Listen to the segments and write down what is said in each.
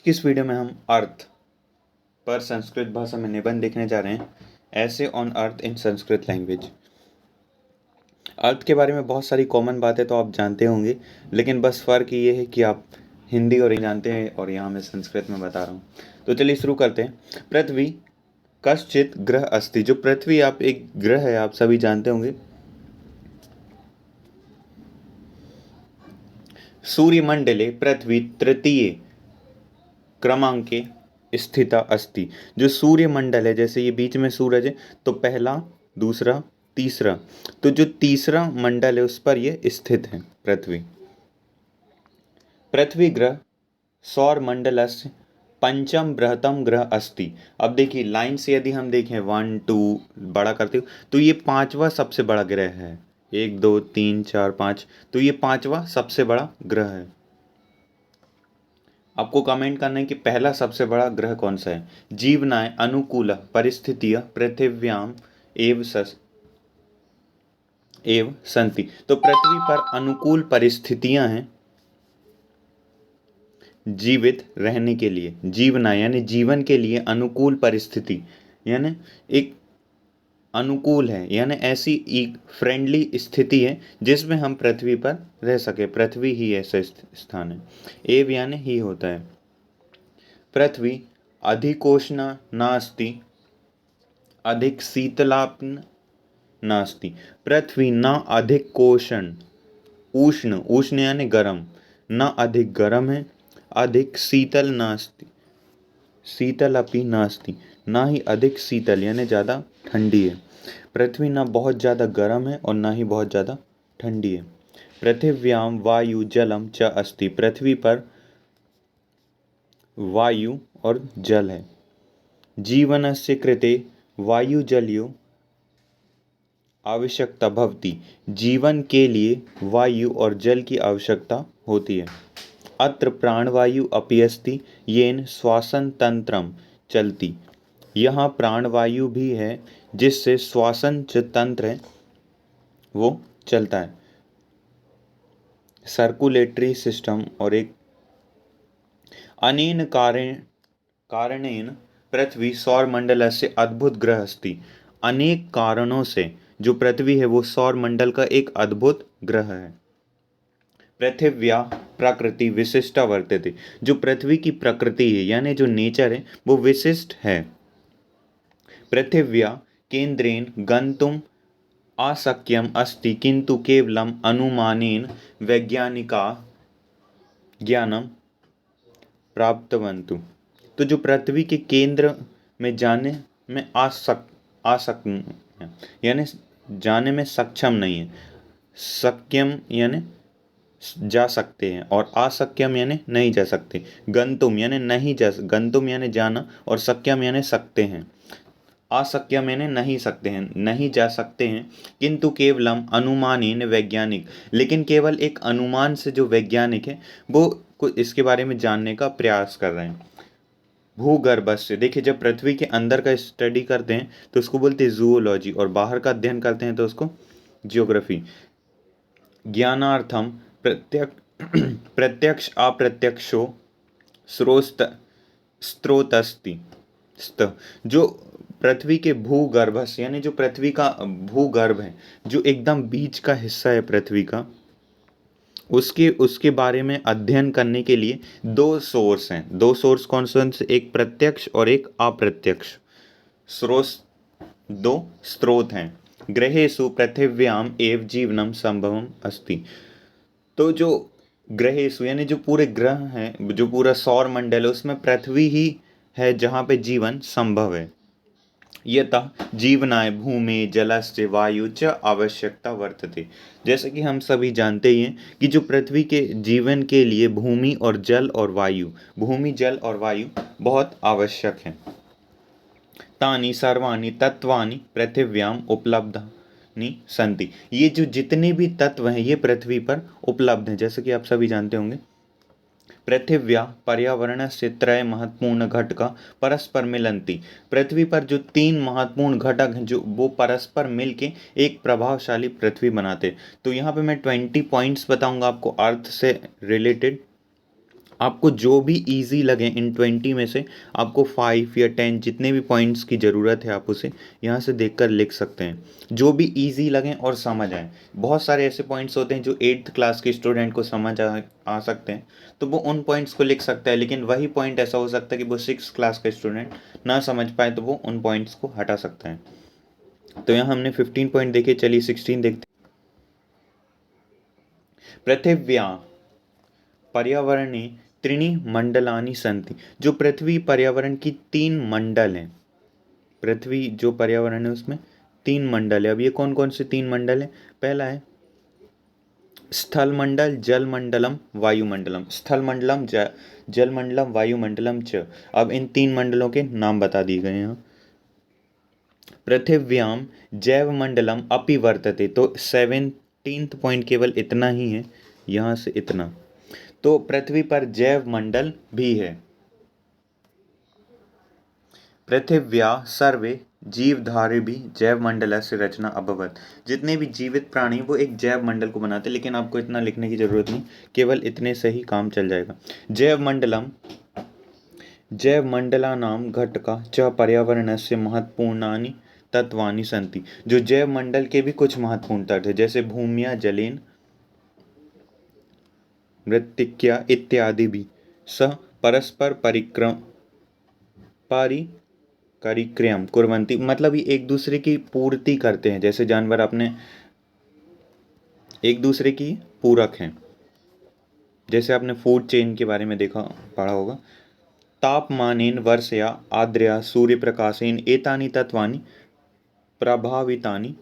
किस वीडियो में हम अर्थ पर संस्कृत भाषा में निबंध देखने जा रहे हैं। Essay on earth in Sanskrit language. Earth के बारे में बहुत सारी कॉमन बातें तो आप जानते होंगे, लेकिन बस फ़र्क ये है कि आप हिंदी और जानते हैं और यहाँ मैं संस्कृत में बता रहा हूँ। तो चलिए शुरू करते हैं। पृथ्वी कश्चित ग्रह अस्ति। जो पृथ्वी आप एक ग्रह है, आप सभी जानते होंगे। सूर्यमंडले पृथ्वी तृतीय क्रमांके स्थिता अस्ति। जो सूर्यमंडल है, जैसे ये बीच में सूरज है तो पहला, दूसरा, तीसरा, तो जो तीसरा मंडल है उस पर ये स्थित है पृथ्वी। पृथ्वी ग्रह सौर मंडलस्य पंचम बृहत्तम ग्रह अस्ति। अब देखिए लाइन से यदि हम देखें 1 2 बड़ा करते हो तो ये पांचवा सबसे बड़ा ग्रह है। 1 2 3 4 5, तो ये पांचवा सबसे बड़ा ग्रह है। आपको कमेंट करना है कि पहला सबसे बड़ा ग्रह कौन सा है। जीवनाय अनुकूल परिस्थितियां पृथिव्याम एव संति। तो पृथ्वी पर अनुकूल परिस्थितियां हैं जीवित रहने के लिए। जीवना यानी जीवन के लिए अनुकूल परिस्थिति, यानी एक अनुकूल है, यानी ऐसी एक फ्रेंडली स्थिति है जिसमें हम पृथ्वी पर रह सके। पृथ्वी ही ऐसा स्थान है। एव यानी ही होता है। पृथ्वी अधिकोष्णा नास्ति अधिक शीतलापन नास्ति। पृथ्वी न अधिक कोषण उष्ण, उष्ण यानी गर्म, न अधिक गर्म है, अधिक शीतल नास्ति शीतल अपि नास्ति, ना ही अधिक शीतल यानी ज़्यादा ठंडी है। पृथ्वी ना बहुत ज़्यादा गर्म है और ना ही बहुत ज़्यादा ठंडी है। पृथिव्याम वायु जलम च अस्ति। पृथ्वी पर वायु और जल है। जीवनस्य कृते वायु जलयो आवश्यकता भवति। जीवन के लिए वायु और जल की आवश्यकता होती है। अत्र प्राणवायु अपि अस्ति येन श्वासन तंत्रम चलती। यहाँ प्राणवायु भी है जिससे श्वासन जो तंत्र है वो चलता है, सर्कुलेटरी सिस्टम। और एक अनेन कारणेन पृथ्वी सौर मंडल से अद्भुत ग्रह अस्ति। अनेक कारणों से जो पृथ्वी है वो सौर मंडल का एक अद्भुत ग्रह है। पृथिव्या प्रकृति विशिष्टा वर्तते। जो पृथ्वी की प्रकृति है यानी जो नेचर है वो विशिष्ट है। पृथिव्या केंद्रेण गंतुम अशक्यम अस्ति किंतु केवलम अनुमानेन वैज्ञानिका ज्ञानम प्राप्तवन्तु। तो जो पृथ्वी के केंद्र में जाने में यानी जाने में सक्षम नहीं है। सक्यम यानी जा सकते हैं और असक्यम यानी नहीं जा सकते। गंतुम यानी नहीं जा, गंतुम यानी जाना और सक्यम यानी सकते हैं। असक्यम यानी नहीं सकते हैं, नहीं जा सकते हैं। किंतु केवलम अनुमानेन वैज्ञानिक, लेकिन केवल एक अनुमान से जो वैज्ञानिक है वो कुछ इसके बारे में जानने का प्रयास कर रहे हैं। भूगर्भस्य, देखिए जब पृथ्वी के अंदर का स्टडी करते हैं तो उसको बोलते हैं जूलॉजी, और बाहर का अध्ययन करते हैं तो उसको जियोग्राफी। ज्ञानार्थम प्रत्यक्ष अप्रत्यक्षो स्रोतस्ति। जो पृथ्वी के भूगर्भ यानी जो पृथ्वी का भूगर्भ है, जो एकदम बीच का हिस्सा है पृथ्वी का, उसके उसके बारे में अध्ययन करने के लिए दो सोर्स हैं। दो सोर्स कौन कौन से? एक प्रत्यक्ष और एक अप्रत्यक्ष स्रोत। दो स्रोत हैं। ग्रहेषु पृथिव्याम एव जीवनम संभवम अस्ति। तो जो ग्रहेषु यानी जो पूरे ग्रह हैं, जो पूरा सौर मंडल है, उसमें पृथ्वी ही है जहाँ पे जीवन संभव है। यतः जीवनाय भूमि जलस्य वायु च आवश्यकता वर्तते। जैसे कि हम सभी जानते ही हैं कि जो पृथ्वी के जीवन के लिए भूमि और जल और वायु, भूमि जल और वायु बहुत आवश्यक हैं। तानि सर्वाणि तत्वानि पृथिव्याम उपलब्धानि सन्ति। ये जो जितने भी तत्व हैं ये पृथ्वी पर उपलब्ध हैं। जैसे कि आप सभी जानते होंगे, पृथिव्या पर्यावरणस्य त्रय महत्वपूर्ण घटका परस्पर मिलन्ति। पृथ्वी पर जो तीन महत्वपूर्ण घटक हैं जो वो परस्पर मिलके एक प्रभावशाली पृथ्वी बनाते। तो यहाँ पे मैं 20 पॉइंट्स बताऊंगा आपको अर्थ से रिलेटेड। आपको जो भी इजी लगे इन 20 में से आपको 5 या 10 जितने भी पॉइंट्स की ज़रूरत है आप उसे यहाँ से देखकर लिख सकते हैं, जो भी इजी लगें और समझ आए। बहुत सारे ऐसे पॉइंट्स होते हैं जो 8th क्लास के स्टूडेंट को समझ आ सकते हैं, तो वो उन पॉइंट्स को लिख सकता है। लेकिन वही पॉइंट ऐसा हो सकता है कि वो 6th क्लास का स्टूडेंट ना समझ पाए, तो वो उन पॉइंट्स को हटा सकता है। तो यहाँ हमने 15 पॉइंट देखे, चलिए 16 देखते। पृथिव्या पर्यावरणे त्रीणि मंडलानि सन्ति। जो पृथ्वी पर्यावरण की 3 मंडल हैं, पृथ्वी जो पर्यावरण है उसमें 3 मंडल है। अब ये कौन कौन से 3 मंडल हैं? पहला है स्थल मंडल, जल मंडलम, वायुमंडलम। स्थल मंडलम, जल मंडलम, वायुमंडलम च। अब इन 3 मंडलों के नाम बता दिए गए हैं। पृथिव्याम जैव मंडलम अपि वर्तते। तो 17th पॉइंट केवल इतना ही है, यहाँ से इतना। तो पृथ्वी पर जैव मंडल भी है। पृथिव्या सर्वे जीवधारी भी जैव मंडल से रचना अभवत। जितने भी जीवित प्राणी वो एक जैव मंडल को बनाते, लेकिन आपको इतना लिखने की जरूरत नहीं, केवल इतने से ही काम चल जाएगा। जैव मंडलम जैव मंडलानां घटका च पर्यावरणस्य महत्वपूर्णानि तत्वानि सन्ति। जो जैव मंडल के भी कुछ महत्वपूर्ण तत्व है, जैसे भूमिया जलेन मृत्तिक्या इत्यादि भी सह परस्पर परिक्रम कुर्वन्ति। मतलब ये एक दूसरे की पूर्ति करते हैं, जैसे जानवर अपने एक दूसरे की पूरक हैं। जैसे आपने फूड चेन के बारे में देखा पढ़ा होगा। तापमानेन वर्षया आर्द्रया सूर्यप्रकाशेन एतानि तत्वानि प्रभावितानि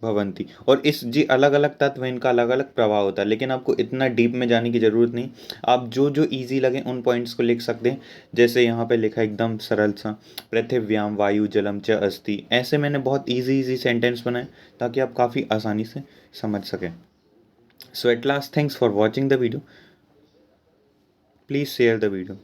भवंती। और इस जी अलग अलग तत्व हैं, इनका अलग अलग प्रभाव होता है, लेकिन आपको इतना डीप में जाने की ज़रूरत नहीं। आप जो जो इजी लगे उन पॉइंट्स को लिख सकते हैं। जैसे यहाँ पे लिखा एकदम सरल सा, पृथिव्याम वायु जलम च अस्ति। ऐसे मैंने बहुत इजी इजी सेंटेंस बनाए ताकि आप काफ़ी आसानी से समझ सकें। So at last, thanks for watching the video. Please share the video.